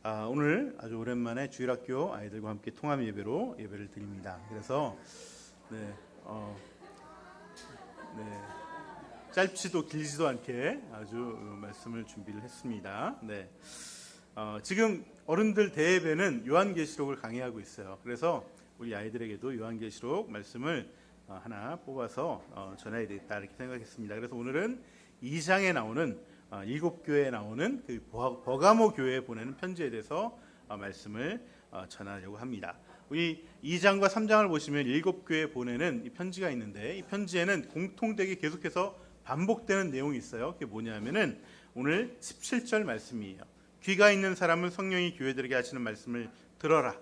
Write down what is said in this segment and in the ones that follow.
오늘 아주 오랜만에 주일학교 아이들과 함께 통합 예배로 예배를 드립니다. 그래서 짧지도 길지도 않게 아주 말씀을 준비를 했습니다. 지금 어른들 대예배는 요한계시록을 강의하고 있어요. 그래서 우리 아이들에게도 요한계시록 말씀을 하나 뽑아서 전해야 되겠다 이렇게 생각했습니다. 그래서 오늘은 2장에 나오는 7교회에 나오는 그 버가모 교회에 보내는 편지에 대해서 말씀을 전하려고 합니다. 우리 2장과 3장을 보시면 7교회에 보내는 이 편지가 있는데, 이 편지에는 공통되게 계속해서 반복되는 내용이 있어요. 그게 뭐냐면은 오늘 17절 말씀이에요. 귀가 있는 사람은 성령이 교회들에게 하시는 말씀을 들어라.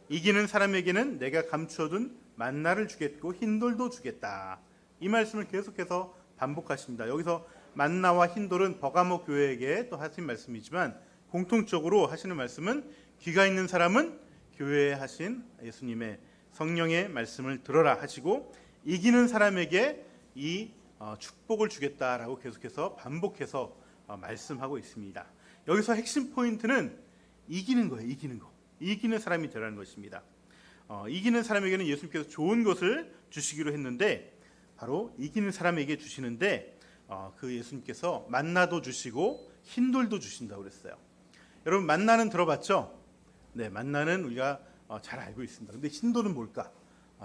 이기는 사람에게는 내가 감추어둔 만나를 주겠고 흰돌도 주겠다. 이 말씀을 계속해서 반복하십니다. 여기서 만나와 흰돌은 버가모 교회에게 또 하신 말씀이지만, 공통적으로 하시는 말씀은 귀가 있는 사람은 교회에 하신 예수님의 성령의 말씀을 들어라 하시고, 이기는 사람에게 이 축복을 주겠다라고 계속해서 반복해서 말씀하고 있습니다. 여기서 핵심 포인트는 이기는 거예요. 이기는 거. 이기는 사람이 되라는 것입니다. 이기는 사람에게는 예수님께서 좋은 것을 주시기로 했는데, 바로 이기는 사람에게 주시는데, 그 예수님께서 만나도 주시고 흰돌도 주신다고 그랬어요. 여러분, 만나는 들어봤죠? 네, 만나는 우리가 잘 알고 있습니다. 근데 흰돌은 뭘까?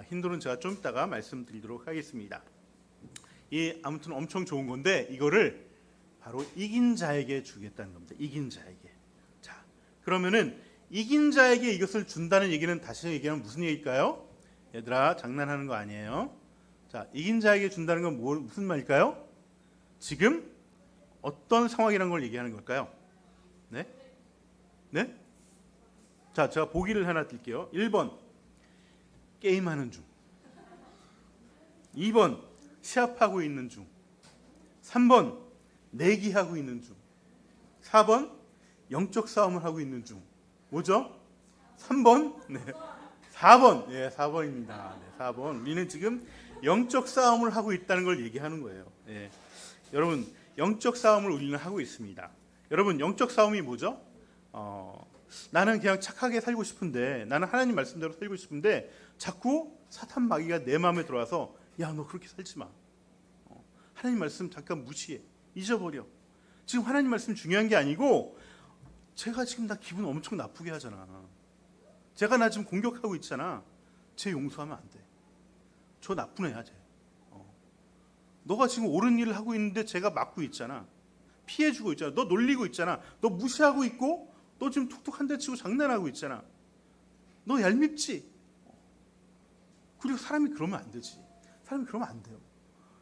흰돌은 제가 좀 이따가 말씀드리도록 하겠습니다. 아무튼 엄청 좋은 건데, 이거를 바로 이긴 자에게 주겠다는 겁니다. 이긴 자에게. 자, 그러면은 이긴 자에게 이것을 준다는 얘기는, 다시 얘기하면 무슨 얘기일까요? 얘들아, 장난하는 거 아니에요. 자, 이긴 자에게 준다는 건 무슨 말일까요? 지금 어떤 상황이라는 걸 얘기하는 걸까요? 네? 자, 제가 보기를 하나 드릴게요. 1번 게임하는 중, 2번 시합하고 있는 중, 3번 내기하고 있는 중, 4번 영적 싸움을 하고 있는 중. 뭐죠? 3번? 네. 4번. 네, 4번입니다. 네, 4번. 우리는 지금 영적 싸움을 하고 있다는 걸 얘기하는 거예요. 네. 여러분, 영적 싸움을 우리는 하고 있습니다. 여러분, 영적 싸움이 뭐죠? 나는 그냥 착하게 살고 싶은데, 나는 하나님 말씀대로 살고 싶은데, 자꾸 사탄 마귀가 내 마음에 들어와서, 야, 너 그렇게 살지 마. 하나님 말씀 잠깐 무시해. 잊어버려. 지금 하나님 말씀 중요한 게 아니고, 제가 지금 나 기분 엄청 나쁘게 하잖아. 제가 나 지금 공격하고 있잖아. 쟤 용서하면 안 돼. 저 나쁜 애야, 쟤. 너가 지금 옳은 일을 하고 있는데 제가 막고 있잖아. 피해주고 있잖아. 너 놀리고 있잖아. 너 무시하고 있고, 너 지금 툭툭 한 대 치고 장난하고 있잖아. 너 얄밉지? 그리고 사람이 그러면 안 되지. 사람이 그러면 안 돼요.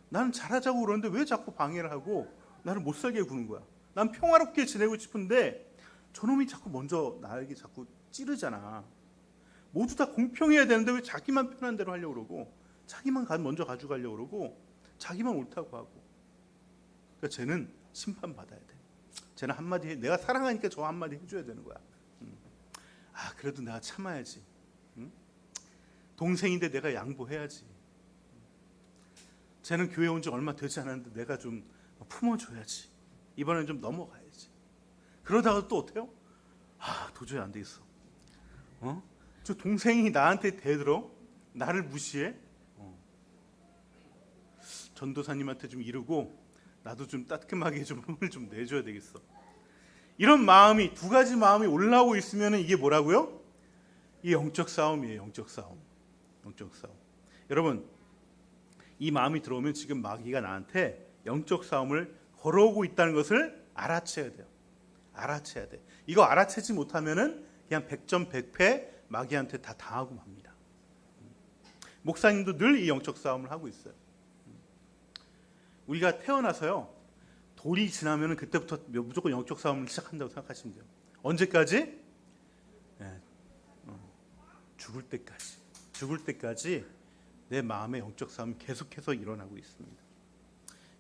나는 잘하자고 그러는데 왜 자꾸 방해를 하고 나를 못 살게 구는 거야. 난 평화롭게 지내고 싶은데 저놈이 자꾸 먼저 나에게 자꾸 찌르잖아. 모두 다 공평해야 되는데 왜 자기만 편한 대로 하려고 그러고, 자기만 먼저 가져가려고 그러고, 자기만 옳다고 하고. 그러니까 쟤는 심판받아야 돼. 쟤는 한마디 해. 내가 사랑하니까 저 한마디 해줘야 되는 거야. 그래도 내가 참아야지. 동생인데 내가 양보해야지. 쟤는 교회 온 지 얼마 되지 않았는데 내가 좀 품어줘야지. 이번엔 좀 넘어가야지. 그러다가 또 어때요? 도저히 안 되겠어. 저 동생이 나한테 대들어? 나를 무시해? 전도사님한테 좀 이르고 나도 좀 따끔하게 좀 힘을 좀 내줘야 되겠어. 이런 마음이, 두 가지 마음이 올라오고 있으면 이게 뭐라고요? 이 영적 싸움이에요. 영적 싸움. 영적 싸움. 여러분, 이 마음이 들어오면 지금 마귀가 나한테 영적 싸움을 걸어오고 있다는 것을 알아채야 돼요. 알아채야 돼. 이거 알아채지 못하면은 그냥 100점 100패 마귀한테 다 당하고 맙니다. 목사님도 늘 이 영적 싸움을 하고 있어요. 우리가 태어나서요, 돌이 지나면 그때부터 무조건 영적 싸움을 시작한다고 생각하시면 돼요. 언제까지? 죽을 때까지. 죽을 때까지 내 마음의 영적 싸움이 계속해서 일어나고 있습니다.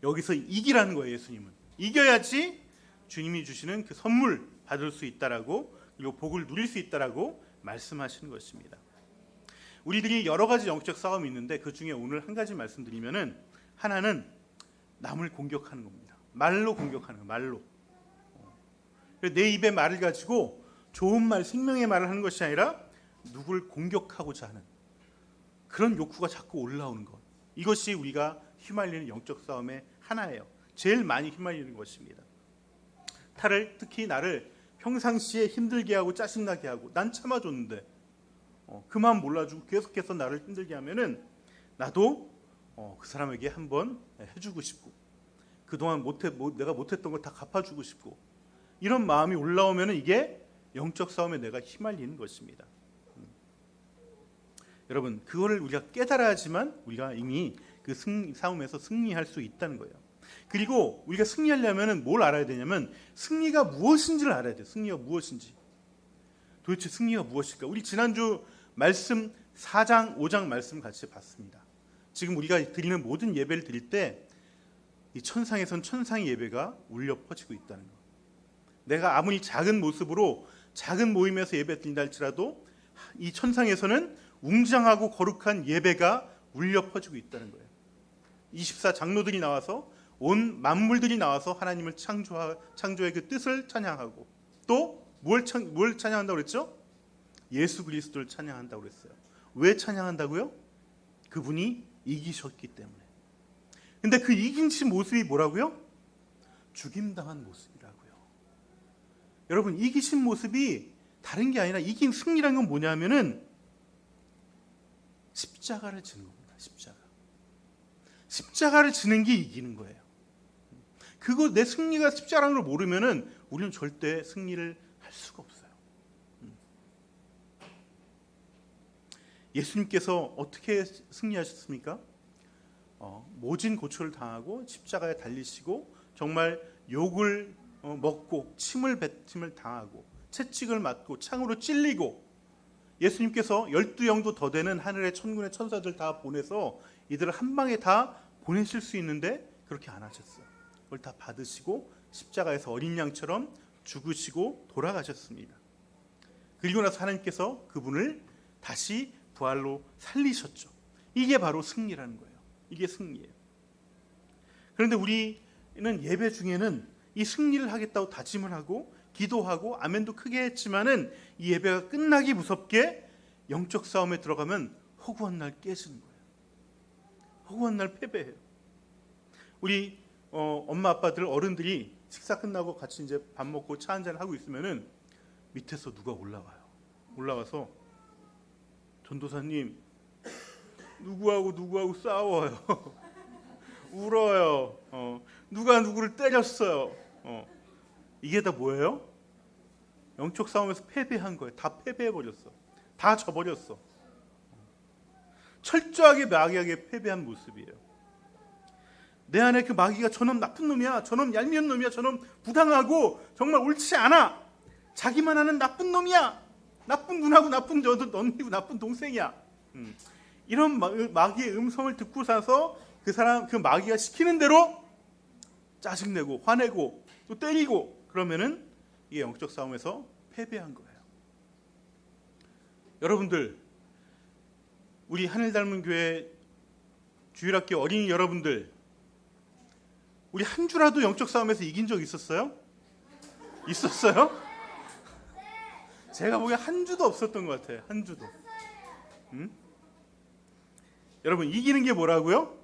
여기서 이기라는 거예요. 예수님은 이겨야지 주님이 주시는 그 선물 받을 수 있다라고, 그리고 복을 누릴 수 있다라고 말씀하시는 것입니다. 우리들이 여러 가지 영적 싸움이 있는데, 그 중에 오늘 한 가지 말씀드리면은, 하나는 남을 공격하는 겁니다. 말로 공격하는 거예요. 말로. 내 입에 말을 가지고 좋은 말, 생명의 말을 하는 것이 아니라 누구를 공격하고자 하는 그런 욕구가 자꾸 올라오는 것. 이것이 우리가 휘말리는 영적 싸움의 하나예요. 제일 많이 휘말리는 것입니다. 특히 나를 평상시에 힘들게 하고 짜증나게 하고 난 참아줬는데 그 마음 몰라주고 계속해서 나를 힘들게 하면은 나도 그 사람에게 한번 해주고 싶고 그동안 내가 못했던 걸 다 갚아주고 싶고 이런 마음이 올라오면은 이게 영적 싸움에 내가 휘말리는 것입니다. 여러분 그거를 우리가 깨달아야지만 우리가 이미 그 싸움에서 승리할 수 있다는 거예요. 그리고 우리가 승리하려면 뭘 알아야 되냐면 승리가 무엇인지를 알아야 돼요. 승리가 무엇인지. 도대체 승리가 무엇일까? 우리 지난주 말씀 4장 5장 말씀 같이 봤습니다. 지금 우리가 드리는 모든 예배를 드릴 때 이 천상에선 천상의 예배가 울려 퍼지고 있다는 것. 내가 아무리 작은 모습으로 작은 모임에서 예배 드린다 할지라도 이 천상에서는 웅장하고 거룩한 예배가 울려 퍼지고 있다는 거예요. 24 장로들이 나와서 온 만물들이 나와서 하나님을 창조의 그 뜻을 찬양하고 또 뭘 찬양한다고 그랬죠? 예수 그리스도를 찬양한다고 그랬어요. 왜 찬양한다고요? 그분이 이기셨기 때문에. 근데 그 이기신 모습이 뭐라고요? 죽임당한 모습이라고요. 여러분 이기신 모습이 다른 게 아니라 이긴 승리라는 건 뭐냐면은 십자가를 지는 겁니다. 십자가를 지는 게 이기는 거예요. 그거 내 승리가 십자가라는 걸 모르면은 우리는 절대 승리를 할 수가 없어요. 예수님께서 어떻게 승리하셨습니까? 모진 고초를 당하고 십자가에 달리시고 정말 욕을 먹고 침을 당하고 채찍을 맞고 창으로 찔리고 예수님께서 12영도 더 되는 하늘의 천군의 천사들 다 보내서 이들을 한 방에 다 보내실 수 있는데 그렇게 안 하셨어요. 그걸 다 받으시고 십자가에서 어린 양처럼 죽으시고 돌아가셨습니다. 그리고 나서 하나님께서 그분을 다시 부활로 살리셨죠. 이게 바로 승리라는 거예요. 이게 승리예요. 그런데 우리는 예배 중에는 이 승리를 하겠다고 다짐을 하고 기도하고 아멘도 크게 했지만은 이 예배가 끝나기 무섭게 영적 싸움에 들어가면 허구한 날 깨지는 거예요. 허구한 날 패배해요. 우리 엄마 아빠들 어른들이 식사 끝나고 같이 이제 밥 먹고 차 한잔 하고 있으면은 밑에서 누가 올라와서 전도사님 누구하고 싸워요. 울어요. 누가 누구를 때렸어요. 이게 다 뭐예요? 영적 싸움에서 패배한 거예요. 다 패배해버렸어. 다 져버렸어. 철저하게 마귀에게 패배한 모습이에요. 내 안에 그 마귀가 저놈 나쁜 놈이야, 저놈 얄미운 놈이야, 저놈 부당하고 정말 옳지 않아, 자기만 하는 나쁜 놈이야, 나쁜 누나고 나쁜 언니고 나쁜 동생이야, 이런 마귀의 음성을 듣고 사서 그 마귀가 시키는 대로 짜증내고 화내고 또 때리고 그러면은 이게 영적 싸움에서 패배한 거예요. 여러분들, 우리 하늘 닮은 교회 주일학교 어린이 여러분들, 우리 한 주라도 영적 싸움에서 이긴 적 있었어요? 있었어요? 제가 보기엔 한 주도 없었던 것 같아요. 한 주도. 여러분, 이기는 게 뭐라고요?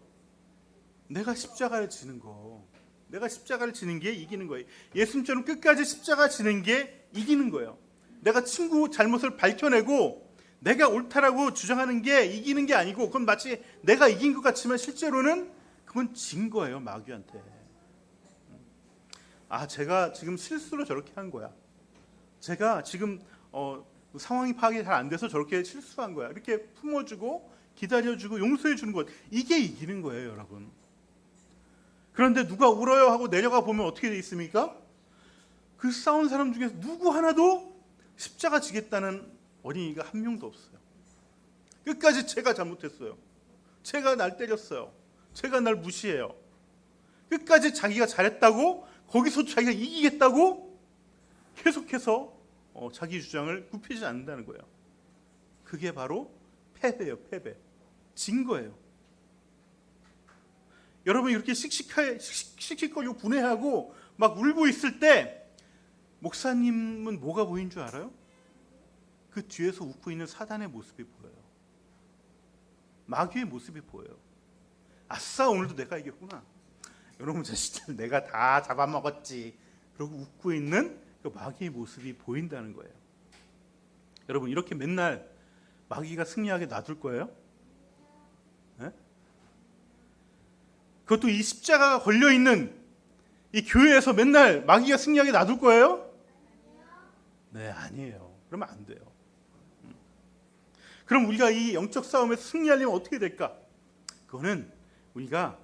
내가 십자가를 지는 거. 내가 십자가를 지는 게 이기는 거예요. 예수님처럼 끝까지 십자가 지는 게 이기는 거예요. 내가 친구 잘못을 밝혀내고 내가 옳다라고 주장하는 게 이기는 게 아니고, 그건 마치 내가 이긴 것 같지만 실제로는 그건 진 거예요, 마귀한테. 제가 지금 실수로 저렇게 한 거야. 제가 지금 상황이 파악이 잘 안 돼서 저렇게 실수한 거야. 이렇게 품어주고 기다려주고 용서해 주는 것, 이게 이기는 거예요, 여러분. 그런데 누가 울어요 하고 내려가 보면 어떻게 돼 있습니까? 그 싸운 사람 중에서 누구 하나도 십자가 지겠다는 어린이가 한 명도 없어요. 끝까지 제가 잘못했어요, 제가 날 때렸어요, 제가 날 무시해요, 끝까지 자기가 잘했다고, 거기서 자기가 이기겠다고 계속해서 자기 주장을 굽히지 않는다는 거예요. 그게 바로 패배예요. 패배. 진 거예요. 여러분, 이렇게 씩씩거리고 분해하고 막 울고 있을 때 목사님은 뭐가 보인 줄 알아요? 그 뒤에서 웃고 있는 사단의 모습이 보여요. 마귀의 모습이 보여요. 아싸, 오늘도 내가 이겼구나. 여러분 자식들 내가 다 잡아먹었지. 그러고 웃고 있는 그 마귀의 모습이 보인다는 거예요. 여러분, 이렇게 맨날 마귀가 승리하게 놔둘 거예요? 네? 그것도 이 십자가가 걸려있는 이 교회에서 맨날 마귀가 승리하게 놔둘 거예요? 네, 아니에요. 그러면 안 돼요. 그럼 우리가 이 영적 싸움에서 승리하려면 어떻게 될까? 그거는 우리가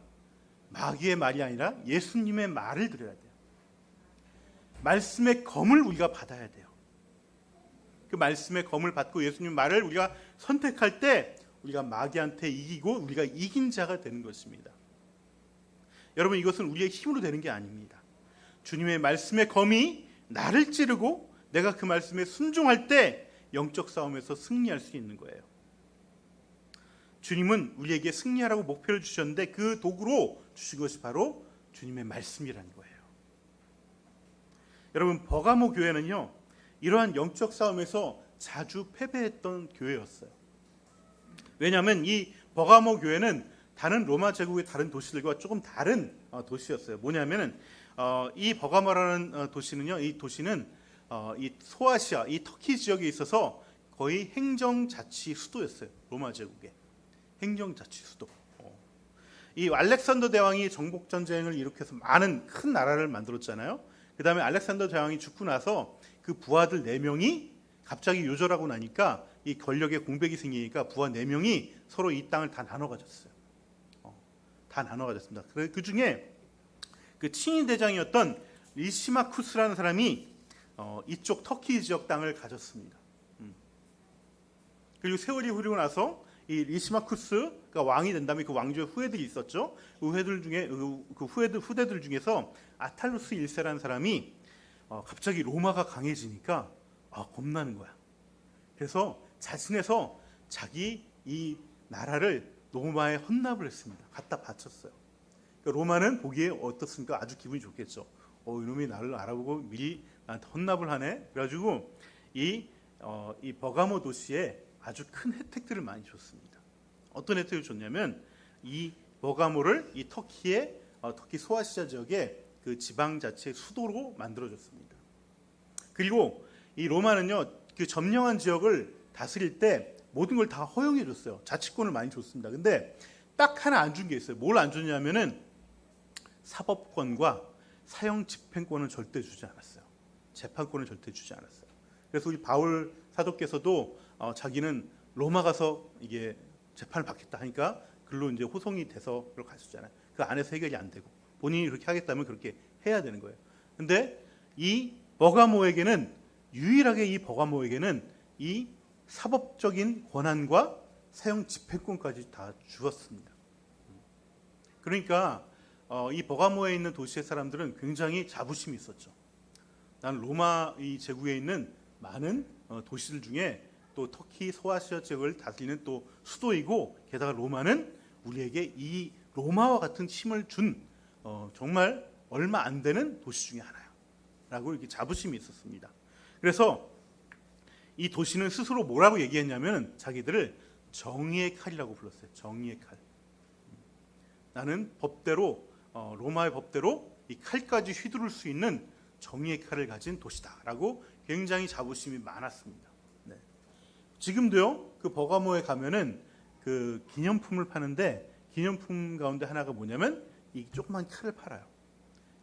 마귀의 말이 아니라 예수님의 말을 들어야 돼요. 말씀의 검을 우리가 받아야 돼요. 그 말씀의 검을 받고 예수님 말을 우리가 선택할 때 우리가 마귀한테 이기고 우리가 이긴 자가 되는 것입니다. 여러분, 이것은 우리의 힘으로 되는 게 아닙니다. 주님의 말씀의 검이 나를 찌르고 내가 그 말씀에 순종할 때 영적 싸움에서 승리할 수 있는 거예요. 주님은 우리에게 승리하라고 목표를 주셨는데 그 도구로 주신 것이 바로 주님의 말씀이라는 거예요. 여러분, 버가모 교회는요, 이러한 영적 싸움에서 자주 패배했던 교회였어요. 왜냐하면 이 버가모 교회는 다른 로마 제국의 다른 도시들과 조금 다른 도시였어요. 뭐냐면은 이 버가모라는 도시는요, 이 도시는 이 소아시아, 이 터키 지역에 있어서 거의 행정자치 수도였어요. 로마 제국의 행정자치 수도. 이 알렉산더 대왕이 정복 전쟁을 일으켜서 많은 큰 나라를 만들었잖아요. 그 다음에 알렉산더 대왕이 죽고 나서 그 부하들 4명이 갑자기 요절하고 나니까 이 권력의 공백이 생기니까 부하 4명이 서로 이 땅을 다 나눠 가졌어요. 다 나눠 가졌습니다. 그 중에 그 친위 대장이었던 리시마쿠스라는 사람이 이쪽 터키 지역 땅을 가졌습니다. 그리고 세월이 흐르고 나서 이 리시마쿠스가 왕이 된 다음에 그 왕조의 후예들이 있었죠. 그 후대들 중에서 아탈루스 1세라는 사람이 갑자기 로마가 강해지니까 겁나는 거야. 그래서 자신에서 자기 이 나라를 로마에 헌납을 했습니다. 갖다 바쳤어요. 그러니까 로마는 보기에 어떻습니까? 아주 기분이 좋겠죠. 이놈이 나를 알아보고 미리 나한테 헌납을 하네. 그래가지고 이 버가모 도시에 아주 큰 혜택들을 많이 줬습니다. 어떤 혜택을 줬냐면 이 버가모를 이 터키 소아시아 지역의 그 지방 자체의 수도로 만들어줬습니다. 그리고 이 로마는요, 그 점령한 지역을 다스릴 때 모든 걸 다 허용해줬어요. 자치권을 많이 줬습니다. 근데 딱 하나 안 준 게 있어요. 뭘 안 줬냐면은 사법권과 사형 집행권은 절대 주지 않았어요. 재판권을 절대 주지 않았어요. 그래서 우리 바울 사도께서도 자기는 로마 가서 이게 재판을 받겠다 하니까 글로 이제 호송이 돼서 그걸 갔었잖아요. 그 안에서 해결이 안 되고 본인이 그렇게 하겠다면 그렇게 해야 되는 거예요. 근데 이 버가모에게는 유일하게 이 사법적인 권한과 사형 집행권까지 다 주었습니다. 그러니까 이 버가모에 있는 도시의 사람들은 굉장히 자부심이 있었죠. 나는 로마 이 제국에 있는 많은 도시들 중에 또 터키 소아시아 지역을 다스리는 또 수도이고 게다가 로마는 우리에게 이 로마와 같은 힘을 준 정말 얼마 안 되는 도시 중에 하나라고 이렇게 자부심이 있었습니다. 그래서 이 도시는 스스로 뭐라고 얘기했냐면 자기들을 정의의 칼이라고 불렀어요. 정의의 칼. 나는 법대로 로마의 법대로 이 칼까지 휘두를 수 있는 정의의 칼을 가진 도시다라고 굉장히 자부심이 많았습니다. 네. 지금도요, 그 버가모에 가면은 그 기념품을 파는데 기념품 가운데 하나가 뭐냐면 이 조그만 칼을 팔아요.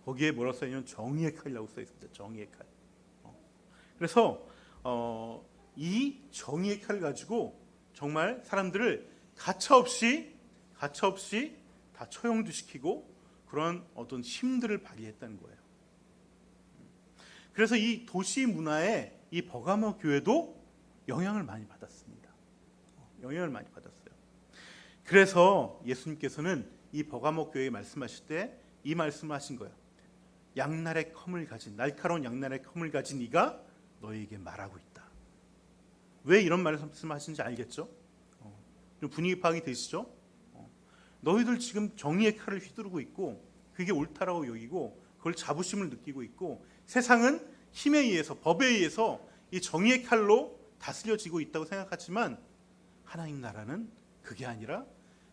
거기에 뭐라고 써 있냐면 정의의 칼이라고 써 있습니다. 정의의 칼. 그래서 이 정의의 칼을 가지고 정말 사람들을 가차없이 다 처형도 시키고 그런 어떤 힘들을 발휘했다는 거예요. 그래서 이 도시 문화에 이 버가모 교회도 영향을 많이 받았습니다. 영향을 많이 받았어요. 그래서 예수님께서는 이 버가모 교회에 말씀하실 때 이 말씀을 하신 거예요. 날카로운 양날의 컴을 가진 이가 너희에게 말하고 있다. 왜 이런 말씀하시는지 알겠죠? 좀 분위기 파악이 되시죠? 너희들 지금 정의의 칼을 휘두르고 있고 그게 옳다라고 여기고 그걸 자부심을 느끼고 있고 세상은 힘에 의해서, 법에 의해서 이 정의의 칼로 다스려지고 있다고 생각하지만 하나님 나라는 그게 아니라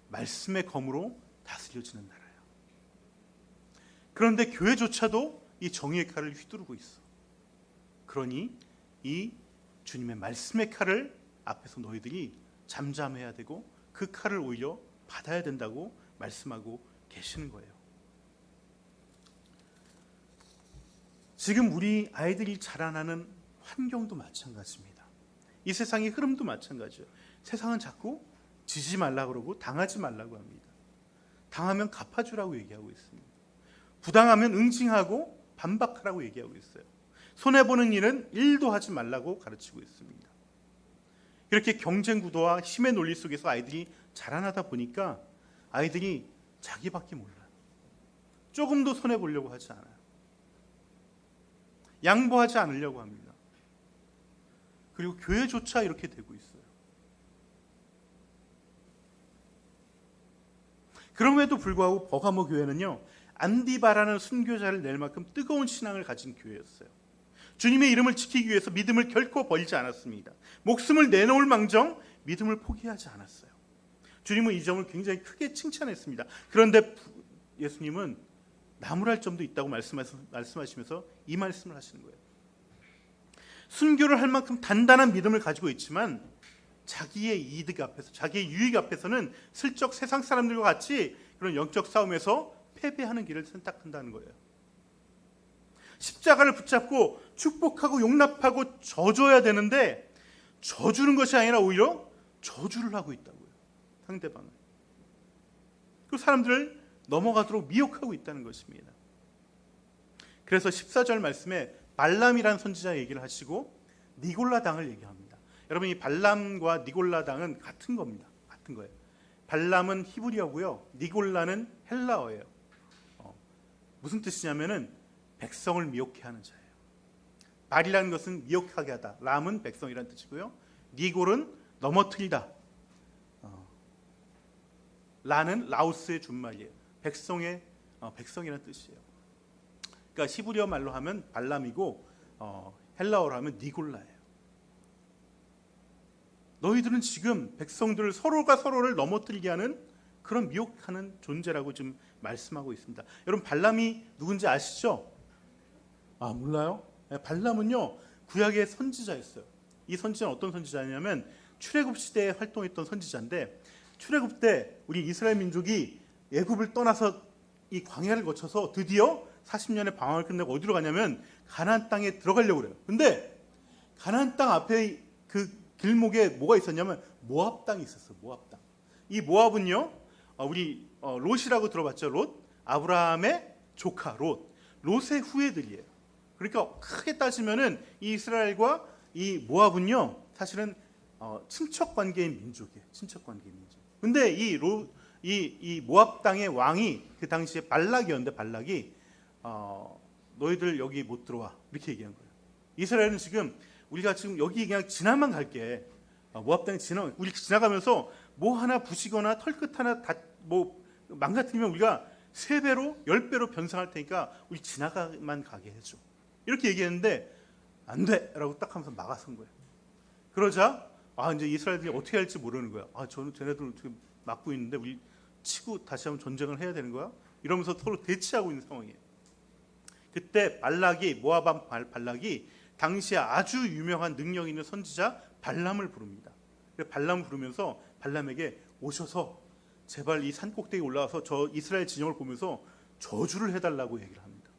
말씀의 검으로 다스려지는 나라예요. 그런데 교회조차도 이 정의의 칼을 휘두르고 있어. 그러니 이 주님의 말씀의 칼을 앞에서 너희들이 잠잠해야 되고 그 칼을 오히려 받아야 된다고 말씀하고 계시는 거예요. 지금 우리 아이들이 자라나는 환경도 마찬가지입니다. 이 세상의 흐름도 마찬가지예요. 세상은 자꾸 지지 말라고 그러고 당하지 말라고 합니다. 당하면 갚아주라고 얘기하고 있습니다. 부당하면 응징하고 반박하라고 얘기하고 있어요. 손해보는 일은 일도 하지 말라고 가르치고 있습니다. 이렇게 경쟁 구도와 힘의 논리 속에서 아이들이 자라나다 보니까 아이들이 자기밖에 몰라요. 조금도 손해보려고 하지 않아요. 양보하지 않으려고 합니다. 그리고 교회조차 이렇게 되고 있어요. 그럼에도 불구하고 버가모 교회는요, 안디바라는 순교자를 낼 만큼 뜨거운 신앙을 가진 교회였어요. 주님의 이름을 지키기 위해서 믿음을 결코 버리지 않았습니다. 목숨을 내놓을 망정 믿음을 포기하지 않았어요. 주님은 이 점을 굉장히 크게 칭찬했습니다. 그런데 예수님은 나무랄 점도 있다고 말씀하시면서 이 말씀을 하시는 거예요. 순교를 할 만큼 단단한 믿음을 가지고 있지만 자기의 이득 앞에서, 자기의 유익 앞에서는 슬쩍 세상 사람들과 같이 그런 영적 싸움에서 패배하는 길을 선택한다는 거예요. 십자가를 붙잡고 축복하고 용납하고 져줘야 되는데 져주는 것이 아니라 오히려 저주를 하고 있다고요. 상대방을. 그 사람들을 넘어가도록 미혹하고 있다는 것입니다. 그래서 14절 말씀에 발람이라는 선지자 얘기를 하시고 니골라 당을 얘기합니다. 여러분, 이 발람과 니골라 당은 같은 겁니다. 같은 거예요. 발람은 히브리어고요, 니골라는 헬라어예요. 무슨 뜻이냐면은 백성을 미혹해 하는 자예요. 발이라는 것은 미혹하게 하다, 람은 백성이라는 뜻이고요, 니골은 넘어뜨리다, 라는 라오스의 준말이에요. 백성이라는 뜻이에요. 그러니까 히브리어 말로 하면 발람이고 헬라어로 하면 니골라예요. 너희들은 지금 백성들 서로가 서로를 넘어뜨리게 하는 그런 미혹하는 존재라고 지금 말씀하고 있습니다. 여러분, 발람이 누군지 아시죠? 몰라요? 발람은요, 구약의 선지자였어요. 이 선지자는 어떤 선지자냐면 출애굽 시대에 활동했던 선지자인데, 출애굽 때 우리 이스라엘 민족이 애굽을 떠나서 이 광야를 거쳐서 드디어 40년의 방황을 끝내고 어디로 가냐면 가나안 땅에 들어가려고 그래요. 근데 가나안 땅 앞에 그 길목에 뭐가 있었냐면 모압 땅이 있었어요. 모압 땅. 이 모압은요, 우리 롯이라고 들어봤죠? 롯. 아브라함의 조카 롯의 후예들이에요. 그러니까 크게 따지면은 이 이스라엘과 이 모압은요, 사실은 친척 관계인 민족이에요. 친척 관계인 민족. 근데 이 모압 땅의 왕이 그 당시에 발락이었는데, 발락이 너희들 여기 못 들어와, 이렇게 얘기한 거예요. 이스라엘은 지금 우리가 지금 여기 그냥 지나만 갈게. 모압 땅에 우리 지나가면서 뭐 하나 부시거나 털끝 하나 뭐 망가뜨리면 우리가 3배로 10배로 변상할 테니까 우리 지나가만 가게 해줘, 이렇게 얘기했는데 안 돼라고 딱 하면서 막아선 거예요. 그러자 이제 이스라엘들이 어떻게 할지 모르는 거야. 저는 쟤네들 지금 막고 있는데 우리 치고 다시 한번 전쟁을 해야 되는 거야? 이러면서 서로 대치하고 있는 상황이에요. 그때 모압 발락이 당시에 아주 유명한 능력 있는 선지자 발람을 부릅니다. 발람을 부르면서 발람에게 오셔서 제발 이 산 꼭대기에 올라와서 저 이스라엘 진영을 보면서 저주를 해달라고 얘기를 합니다.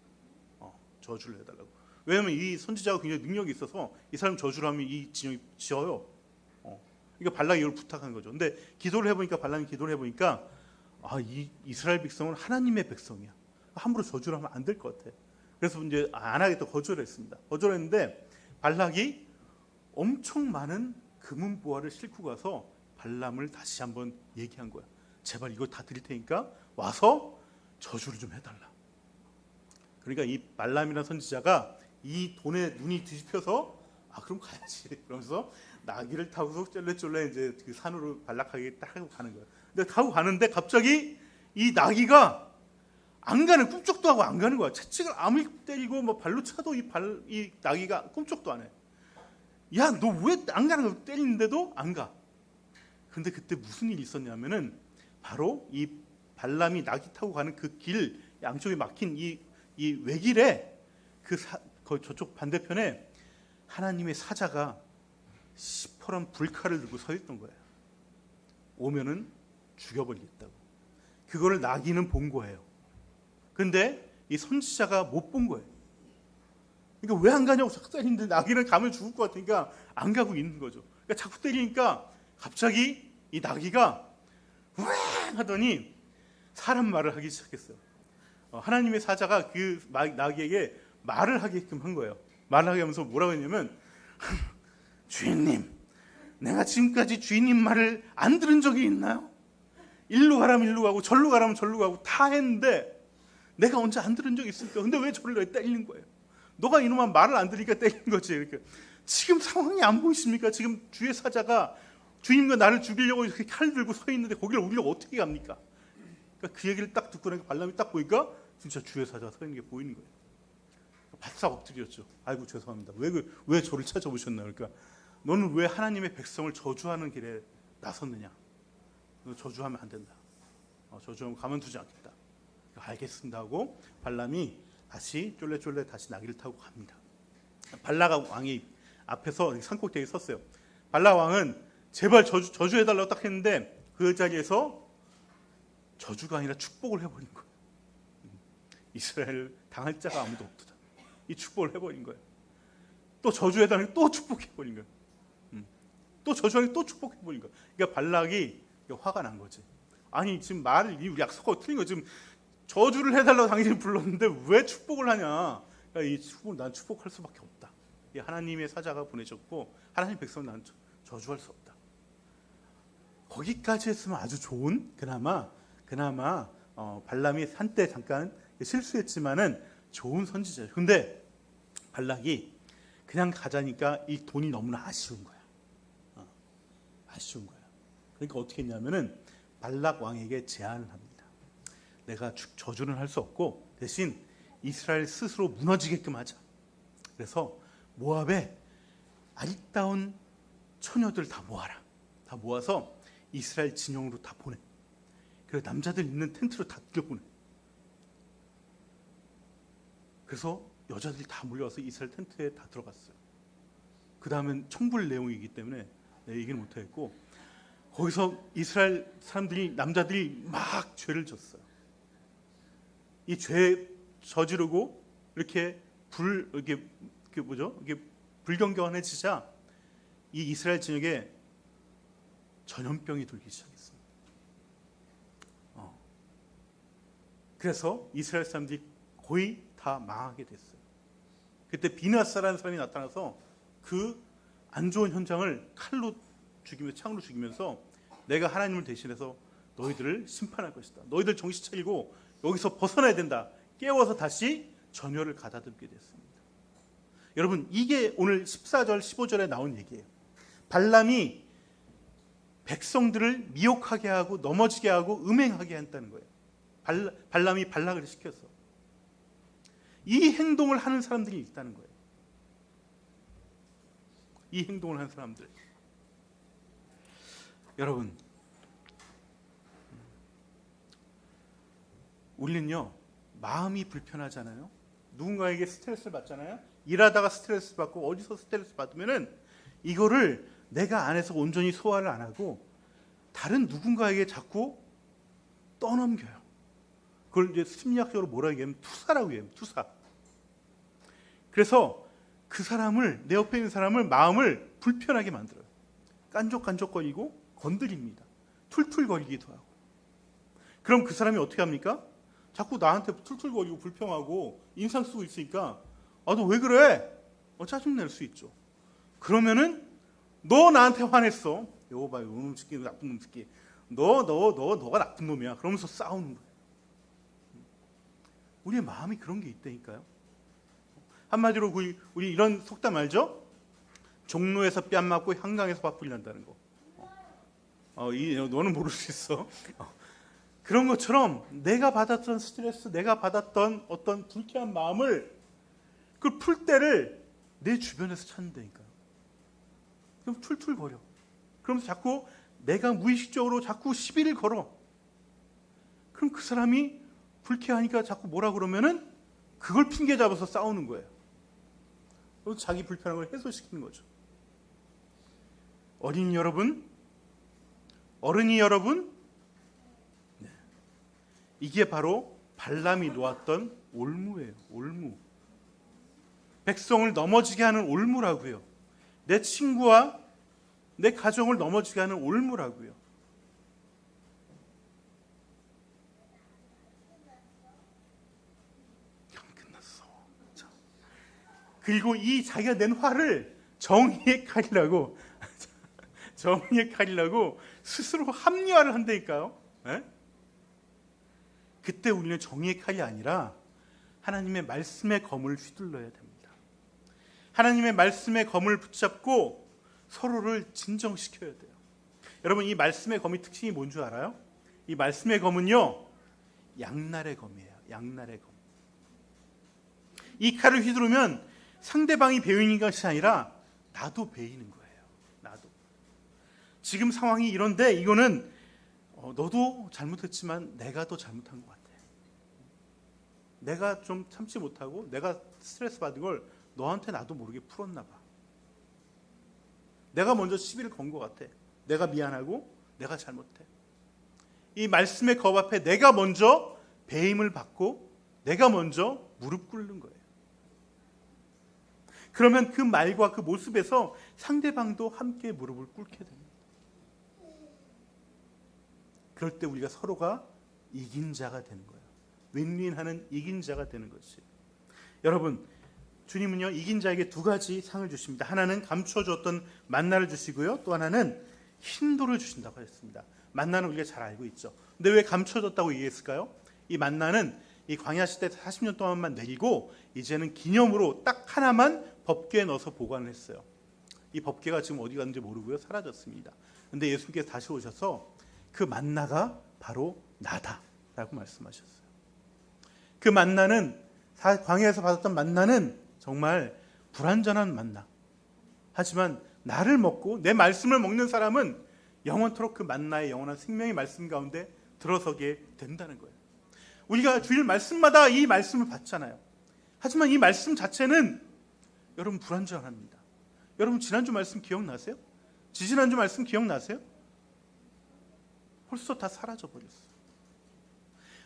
저주를 해달라고. 왜냐하면 이 선지자가 굉장히 능력이 있어서 이 사람 저주를 하면 이 진영이 지어요. 그러니까 발락이 이걸 부탁한 거죠. 근데 발람이 기도를 해보니까 이 이스라엘 백성은 하나님의 백성이야. 함부로 저주를 하면 안 될 것 같아. 그래서 이제 안 하겠다 거절을 했습니다. 거절했는데 발락이 엄청 많은 금은 보화를 싣고 가서 발람을 다시 한번 얘기한 거야. 제발 이거 다 드릴 테니까 와서 저주를 좀 해달라. 그러니까 이 발람이라는 선지자가 이 돈에 눈이 뒤집혀서 그럼 가야지 그러면서 나귀를 타고서 쫄래쫄래 이제 그 산으로 발락하게 딱 하고 가는 거예요. 근데 타고 가는데 갑자기 이 나귀가 안 가는, 꿈쩍도 하고 안 가는 거야. 채찍을 아무리 때리고 뭐 발로 차도 이 나귀가 꿈쩍도 안 해. 야, 너 왜 안 가는 거 때리는데도 안 가. 근데 그때 무슨 일이 있었냐면은 바로 이 발람이 나귀 타고 가는 그 길 양쪽에 막힌 이 외길에 저쪽 반대편에 하나님의 사자가 시퍼런 불칼을 들고 서 있던 거예요. 오면은 죽여버리겠다고. 그거를 나귀는 본 거예요. 근데 이 선지자가 못 본 거예요. 그러니까 왜 안 가냐고 자꾸 때리는데 나귀는 가면 죽을 것 같으니까 안 가고 있는 거죠. 그러니까 자꾸 때리니까 갑자기 이 나귀가 우왕 하더니 사람 말을 하기 시작했어요. 하나님의 사자가 그 나귀에게 말을 하게끔 한 거예요. 말을 하게 하면서 뭐라고 했냐면 주인님, 내가 지금까지 주인님 말을 안 들은 적이 있나요? 일로 가라면 일로 가고 절로 가라면 절로 가고 다 했는데 내가 언제 안 들은 적이 있을까? 근데 왜 저를 왜 때리는 거예요? 너가 이놈아 말을 안 들으니까 때리는 거지. 이렇게. 지금 상황이 안 보이십니까? 지금 주의 사자가 주님과 나를 죽이려고 이렇게 칼 들고 서 있는데 거기를 우리가 어떻게 갑니까? 그러니까 그 얘기를 딱 듣고 나니까 발람이 딱 보니까 진짜 주의 사자가 서 있는 게 보이는 거예요. 바싹 엎드렸죠. 아이고 죄송합니다. 왜 저를 찾아오셨나? 그러니까 너는 왜 하나님의 백성을 저주하는 길에 나섰느냐? 너 저주하면 안 된다. 저주하면 가만두지 않겠다. 알겠습니다 하고 발람이 다시 쫄래쫄래 다시 나귀를 타고 갑니다. 발락 왕이 앞에서 산꼭대기에 섰어요. 발락 왕은 제발 저주해달라고 딱 했는데 그 자리에서 저주가 아니라 축복을 해버린 거예요. 이스라엘 당할 자가 아무도 없다. 이 축복을 해버린 거예요. 또 저주해달라고 또 축복해버린 거예요. 또 저주하니 또 축복해버린 거예요. 그러니까 발락이 화가 난 거지. 아니 지금 말을 우리 약속하고 틀린 거 지금 저주를 해달라고 당신이 불렀는데 왜 축복을 하냐? 그러니까 이 축복을 난 축복할 수밖에 없다. 이 하나님의 사자가 보내셨고 하나님 백성은 난 저주할 수 없다. 거기까지 했으면 아주 좋은 그나마 발람이 한때 잠깐 실수했지만은 좋은 선지자예요. 근데 발락이 그냥 가자니까 이 돈이 너무나 아쉬운 거야. 아쉬운 거야. 그러니까 어떻게 했냐면은 발락 왕에게 제안을 합니다. 내가 저주는 할 수 없고 대신 이스라엘 스스로 무너지게끔 하자. 그래서 모압에 아리따운 처녀들 다 모아라. 다 모아서 이스라엘 진영으로 다 보내. 그래서 남자들 있는 텐트로 다 들여보내. 그래서 여자들이 다 몰려와서 이스라엘 텐트에 다 들어갔어요. 그 다음엔 청불 내용이기 때문에 얘기는 못하겠고 거기서 이스라엘 사람들이 남자들이 막 죄를 졌어요. 이 죄 저지르고 이렇게 이렇게 불경건해지자 이 이스라엘 진영에 전염병이 돌기 시작했습니다. 그래서 이스라엘 사람들이 거의 다 망하게 됐어요. 그때 비나스라는 사람이 나타나서 그 안 좋은 현장을 칼로 죽이면서 창으로 죽이면서 내가 하나님을 대신해서 너희들을 심판할 것이다. 너희들 정신 차리고 여기서 벗어나야 된다. 깨워서 다시 전열을 가다듬게 됐습니다. 여러분 이게 오늘 14절 15절에 나온 얘기예요. 발람이 백성들을 미혹하게 하고 넘어지게 하고 음행하게 했다는 거예요. 발람이 발락을 시켰어. 이 행동을 하는 사람들이 있다는 거예요. 이 행동을 하는 사람들. 여러분 우리는요 마음이 불편하잖아요. 누군가에게 스트레스를 받잖아요. 일하다가 스트레스 받고 어디서 스트레스 받으면은 이거를 내가 안에서 온전히 소화를 안 하고 다른 누군가에게 자꾸 떠넘겨요. 그걸 이제 심리학적으로 뭐라고 얘기하면 투사라고 얘기해요. 투사. 그래서 그 사람을 내 옆에 있는 사람을 마음을 불편하게 만들어요. 깐족깐족거리고 건드립니다. 툴툴거리기도 하고. 그럼 그 사람이 어떻게 합니까? 자꾸 나한테 툴툴거리고 불평하고 인상 쓰고 있으니까 너 왜 그래? 짜증낼 수 있죠. 그러면은 너 나한테 화냈어. 요거 봐, 요놈 새끼, 나쁜 놈 새끼. 너가 나쁜 놈이야. 그러면서 싸우는 거예요. 우리의 마음이 그런 게 있다니까요. 한마디로 우리 이런 속담 알죠? 종로에서 뺨 맞고 한강에서 화풀이 난다는 거. 너는 모를 수 있어. 그런 것처럼 내가 받았던 스트레스, 내가 받았던 어떤 불쾌한 마음을 그 풀 때를 내 주변에서 찾는다니까요. 그럼 툴툴 거려. 그러면서 자꾸 내가 무의식적으로 자꾸 시비를 걸어. 그럼 그 사람이 불쾌하니까 자꾸 뭐라 그러면은 그걸 핑계 잡아서 싸우는 거예요. 그래서 자기 불편한 걸 해소시키는 거죠. 어린이 여러분, 어른이 여러분, 네. 이게 바로 발람이 놓았던 올무예요. 올무. 백성을 넘어지게 하는 올무라고요. 내 친구와 내 가정을 넘어지게 하는 올무라고요. 끝났어. 자. 그리고 이 자기가 낸 화를 정의의 칼이라고 정의의 칼이라고 스스로 합리화를 한다니까요. 네? 그때 우리는 정의의 칼이 아니라 하나님의 말씀의 검을 휘둘러야 됩니다. 하나님의 말씀의 검을 붙잡고 서로를 진정시켜야 돼요. 여러분, 이 말씀의 검의 특징이 뭔 줄 알아요? 이 말씀의 검은요, 양날의 검이에요. 양날의 검. 이 칼을 휘두르면 상대방이 베이는 것이 아니라 나도 베이는 거예요. 나도. 지금 상황이 이런데 이거는 너도 잘못했지만 내가 더 잘못한 것 같아. 내가 좀 참지 못하고 내가 스트레스 받은 걸 너한테 나도 모르게 풀었나 봐. 내가 먼저 시비를 건 것 같아. 내가 미안하고 내가 잘못해. 이 말씀의 겁 앞에 내가 먼저 배임을 받고 내가 먼저 무릎 꿇는 거예요. 그러면 그 말과 그 모습에서 상대방도 함께 무릎을 꿇게 됩니다. 그럴 때 우리가 서로가 이긴 자가 되는 거예요. 윈윈하는 이긴 자가 되는 것이. 여러분, 주님은요, 이긴 자에게 두 가지 상을 주십니다. 하나는 감춰줬던 만나를 주시고요, 또 하나는 흰돌을 주신다고 했습니다. 만나는 우리가 잘 알고 있죠. 근데 왜 감춰줬다고 얘기했을까요? 이 만나는 이 광야 시대 40년 동안만 내리고 이제는 기념으로 딱 하나만 법궤에 넣어서 보관을 했어요. 이 법궤가 지금 어디 갔는지 모르고요, 사라졌습니다. 근데 예수님께서 다시 오셔서 그 만나가 바로 나다라고 말씀하셨어요. 그 만나는, 광야에서 받았던 만나는 정말 불완전한 만나. 하지만 나를 먹고 내 말씀을 먹는 사람은 영원토록 그 만나의 영원한 생명의 말씀 가운데 들어서게 된다는 거예요. 우리가 주일 말씀마다 이 말씀을 받잖아요. 하지만 이 말씀 자체는 여러분 불완전합니다. 여러분 지난주 말씀 기억나세요? 지지난주 말씀 기억나세요? 벌써 다 사라져 버렸어요.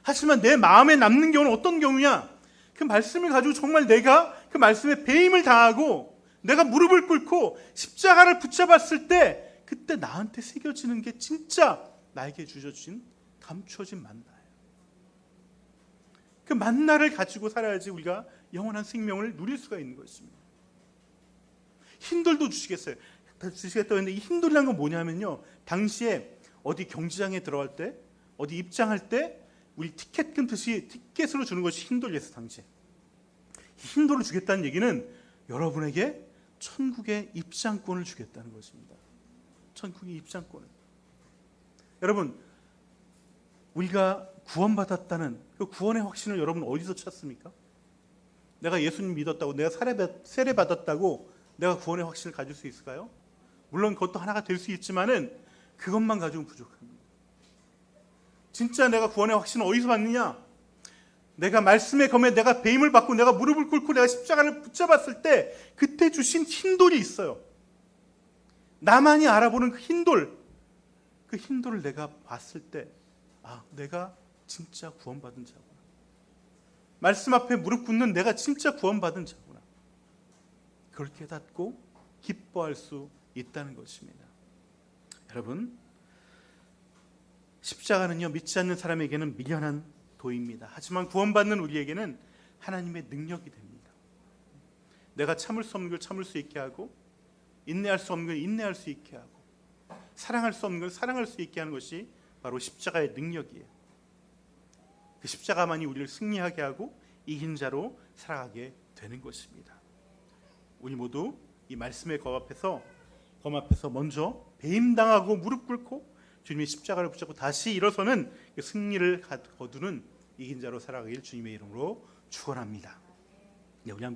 하지만 내 마음에 남는 경우는 어떤 경우냐? 그 말씀을 가지고 정말 내가 그 말씀에 배임을 당하고 내가 무릎을 꿇고 십자가를 붙잡았을 때 그때 나한테 새겨지는 게 진짜 나에게 주어진 감춰진 만나예요. 그 만나를 가지고 살아야지 우리가 영원한 생명을 누릴 수가 있는 것입니다. 흰돌도 주시겠어요. 주시겠다고 했는데 이 흰돌이란 건 뭐냐면요, 당시에 어디 경기장에 들어갈 때, 어디 입장할 때 우리 티켓 끊듯이 티켓으로 주는 것이 흰돌이었어요. 당시에 흰돌을 주겠다는 얘기는 여러분에게 천국의 입장권을 주겠다는 것입니다. 천국의 입장권을. 여러분, 우리가 구원받았다는 그 구원의 확신을 여러분 어디서 찾습니까? 내가 예수님 믿었다고, 내가 세례 받았다고 내가 구원의 확신을 가질 수 있을까요? 물론 그것도 하나가 될 수 있지만은 그것만 가지고는 부족합니다. 진짜 내가 구원의 확신을 어디서 받느냐? 내가 말씀의 검에 내가 배임을 받고 내가 무릎을 꿇고 내가 십자가를 붙잡았을 때 그때 주신 흰돌이 있어요. 나만이 알아보는 그 흰돌, 그 흰돌을 내가 봤을 때 내가 진짜 구원받은 자구나. 말씀 앞에 무릎 꿇는 내가 진짜 구원받은 자구나. 그걸 깨닫고 기뻐할 수 있다는 것입니다. 여러분, 십자가는요, 믿지 않는 사람에게는 미련한 도입니다. 하지만 구원받는 우리에게는 하나님의 능력이 됩니다. 내가 참을 수 없는 걸 참을 수 있게 하고, 인내할 수 없는 걸 인내할 수 있게 하고, 사랑할 수 없는 걸 사랑할 수 있게 하는 것이 바로 십자가의 능력이에요. 그 십자가만이 우리를 승리하게 하고 이긴 자로 살아가게 되는 것입니다. 우리 모두 이 말씀의 검 앞에서 먼저 배임당하고 무릎 꿇고 주님의 십자가를 붙잡고 다시 일어서는 승리를 거두는 이긴 자로 살아가길 주님의 이름으로 축원합니다. 네, 우리 함께